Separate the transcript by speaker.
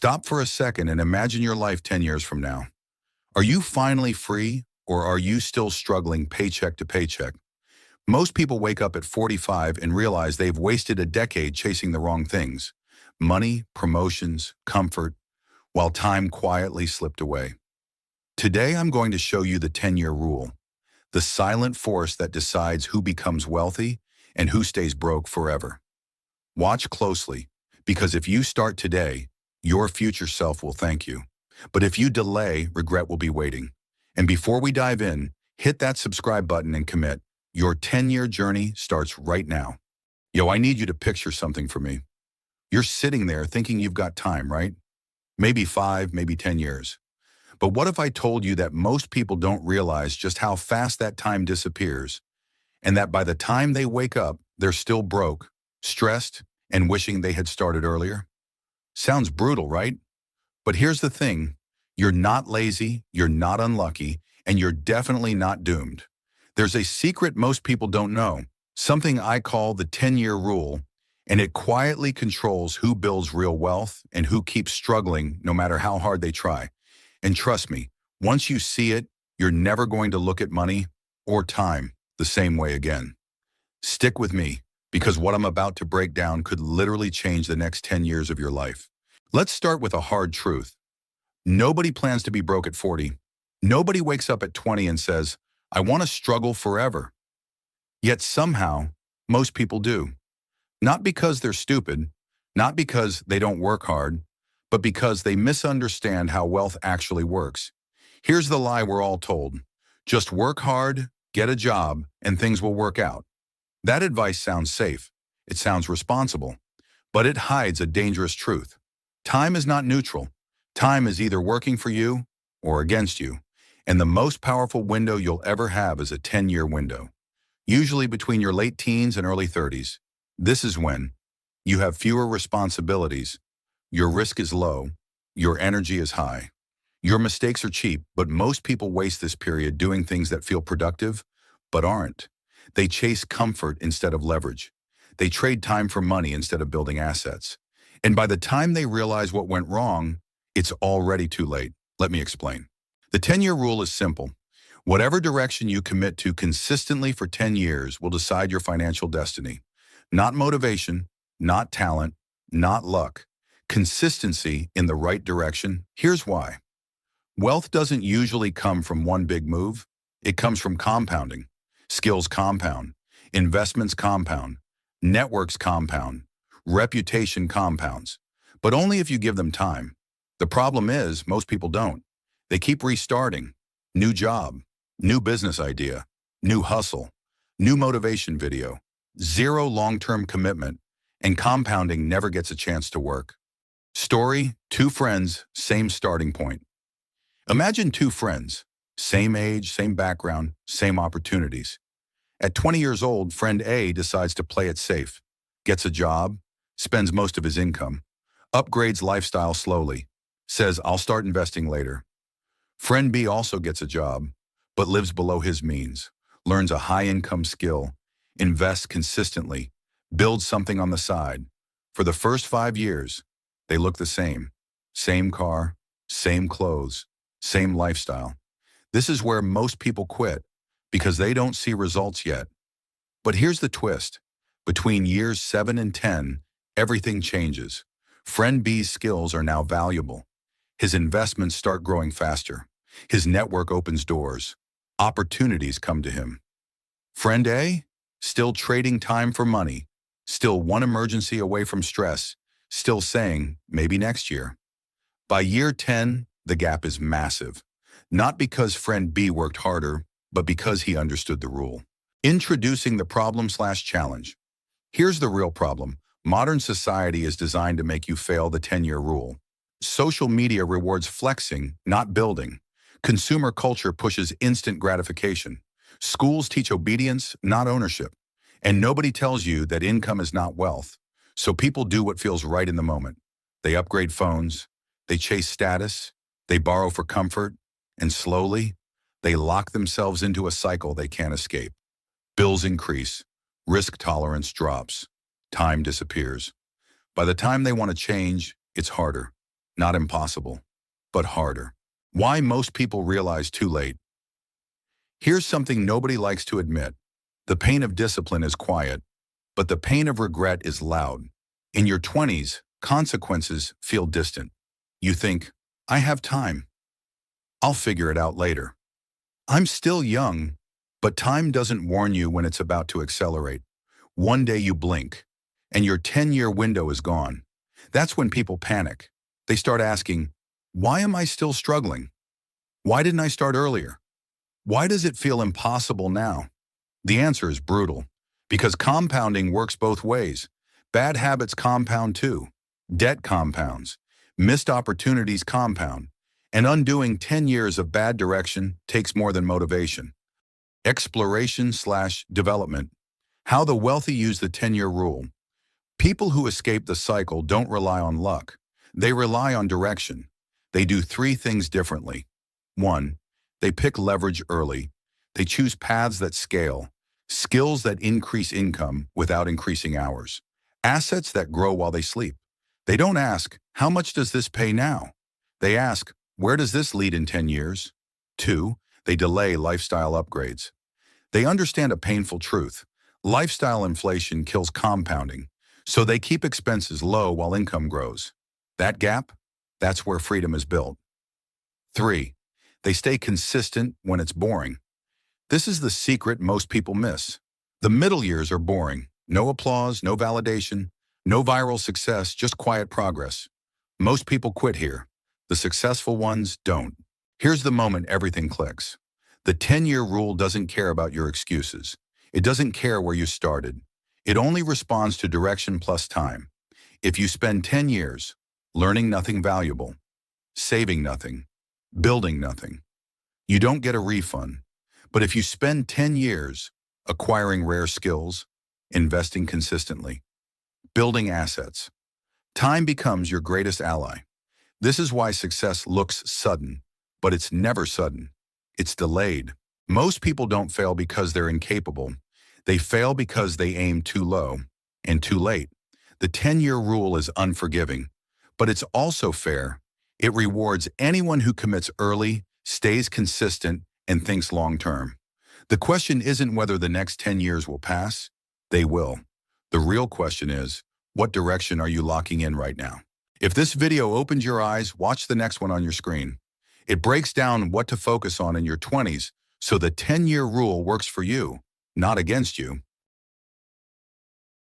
Speaker 1: Stop for a second and imagine your life 10 years from now. Are you finally free, or are you still struggling paycheck to paycheck? Most people wake up at 45 and realize they've wasted a decade chasing the wrong things. Money, promotions, comfort, while time quietly slipped away. Today I'm going to show you the 10-year rule, the silent force that decides who becomes wealthy and who stays broke forever. Watch closely, because if you start today, your future self will thank you. But if you delay, regret will be waiting. And before we dive in, hit that subscribe button and commit. Your 10-year journey starts right now. Yo, I need you to picture something for me. You're sitting there thinking you've got time, right? Maybe 5, maybe 10 years. But what if I told you that most people don't realize just how fast that time disappears, and that by the time they wake up, they're still broke, stressed, and wishing they had started earlier? Sounds brutal, right? But here's the thing. You're not lazy, you're not unlucky, and you're definitely not doomed. There's a secret most people don't know, something I call the 10-year rule, and it quietly controls who builds real wealth and who keeps struggling no matter how hard they try. And trust me, once you see it, you're never going to look at money or time the same way again. Stick with me, because what I'm about to break down could literally change the next 10 years of your life. Let's start with a hard truth. Nobody plans to be broke at 40. Nobody wakes up at 20 and says, I want to struggle forever. Yet somehow, most people do. Not because they're stupid, not because they don't work hard, but because they misunderstand how wealth actually works. Here's the lie we're all told. Just work hard, get a job, and things will work out. That advice sounds safe. It sounds responsible. But it hides a dangerous truth. Time is not neutral. Time is either working for you or against you. And the most powerful window you'll ever have is a 10-year window. Usually between your late teens and early 30s. This is when you have fewer responsibilities, your risk is low, your energy is high. Your mistakes are cheap, but most people waste this period doing things that feel productive, but aren't. They chase comfort instead of leverage. They trade time for money instead of building assets. And by the time they realize what went wrong, it's already too late. Let me explain. The 10-year rule is simple. Whatever direction you commit to consistently for 10 years will decide your financial destiny. Not motivation, not talent, not luck. Consistency in the right direction. Here's why. Wealth doesn't usually come from one big move. It comes from compounding. Skills compound. Investments compound. Networks compound. Reputation compounds. But only if you give them time. The problem is, most people don't. They keep restarting. New job, new business idea, new hustle, new motivation video, zero long-term commitment, and compounding never gets a chance to work. Story, 2 friends, same starting point. Imagine 2 friends, same age, same background, same opportunities. At 20 years old, friend A decides to play it safe, gets a job, spends most of his income, upgrades lifestyle slowly, says, I'll start investing later. Friend B also gets a job, but lives below his means, learns a high-income skill, invests consistently, builds something on the side. For the first 5 years, they look the same. Same car, same clothes, same lifestyle. This is where most people quit, because they don't see results yet. But here's the twist. Between years 7 and 10, everything changes. Friend B's skills are now valuable. His investments start growing faster. His network opens doors. Opportunities come to him. Friend A, still trading time for money, still one emergency away from stress, still saying, maybe next year. By year 10, the gap is massive. Not because friend B worked harder, but because he understood the rule. Introducing the problem/challenge. Here's the real problem. Modern society is designed to make you fail the 10-year rule. Social media rewards flexing, not building. Consumer culture pushes instant gratification. Schools teach obedience, not ownership. And nobody tells you that income is not wealth. So people do what feels right in the moment. They upgrade phones, they chase status, they borrow for comfort, and slowly, they lock themselves into a cycle they can't escape. Bills increase, risk tolerance drops, time disappears. By the time they want to change, it's harder. Not impossible, but harder. Why most people realize too late. Here's something nobody likes to admit. The pain of discipline is quiet, but the pain of regret is loud. In your 20s, consequences feel distant. You think, I have time. I'll figure it out later. I'm still young, but time doesn't warn you when it's about to accelerate. One day you blink, and your 10-year window is gone. That's when people panic. They start asking, why am I still struggling? Why didn't I start earlier? Why does it feel impossible now? The answer is brutal, because compounding works both ways. Bad habits compound too. Debt compounds. Missed opportunities compound. And undoing 10 years of bad direction takes more than motivation. Exploration/development. How the wealthy use the 10-year rule. People who escape the cycle don't rely on luck. They rely on direction. They do 3 things differently. 1. They pick leverage early. They choose paths that scale, skills that increase income without increasing hours, assets that grow while they sleep. They don't ask, how much does this pay now? They ask, where does this lead in 10 years? 2. They delay lifestyle upgrades. They understand a painful truth. Lifestyle inflation kills compounding, so they keep expenses low while income grows. That gap? That's where freedom is built. 3. They stay consistent when it's boring. This is the secret most people miss. The middle years are boring. No applause, no validation, no viral success, just quiet progress. Most people quit here. The successful ones don't. Here's the moment everything clicks. The 10-year rule doesn't care about your excuses. It doesn't care where you started. It only responds to direction plus time. If you spend 10 years learning nothing valuable, saving nothing, building nothing, you don't get a refund. But if you spend 10 years acquiring rare skills, investing consistently, building assets, time becomes your greatest ally. This is why success looks sudden, but it's never sudden. It's delayed. Most people don't fail because they're incapable. They fail because they aim too low and too late. The 10-year rule is unforgiving, but it's also fair. It rewards anyone who commits early, stays consistent, and thinks long-term. The question isn't whether the next 10 years will pass. They will. The real question is, what direction are you locking in right now? If this video opened your eyes, watch the next one on your screen. It breaks down what to focus on in your 20s so the 10-year rule works for you, not against you.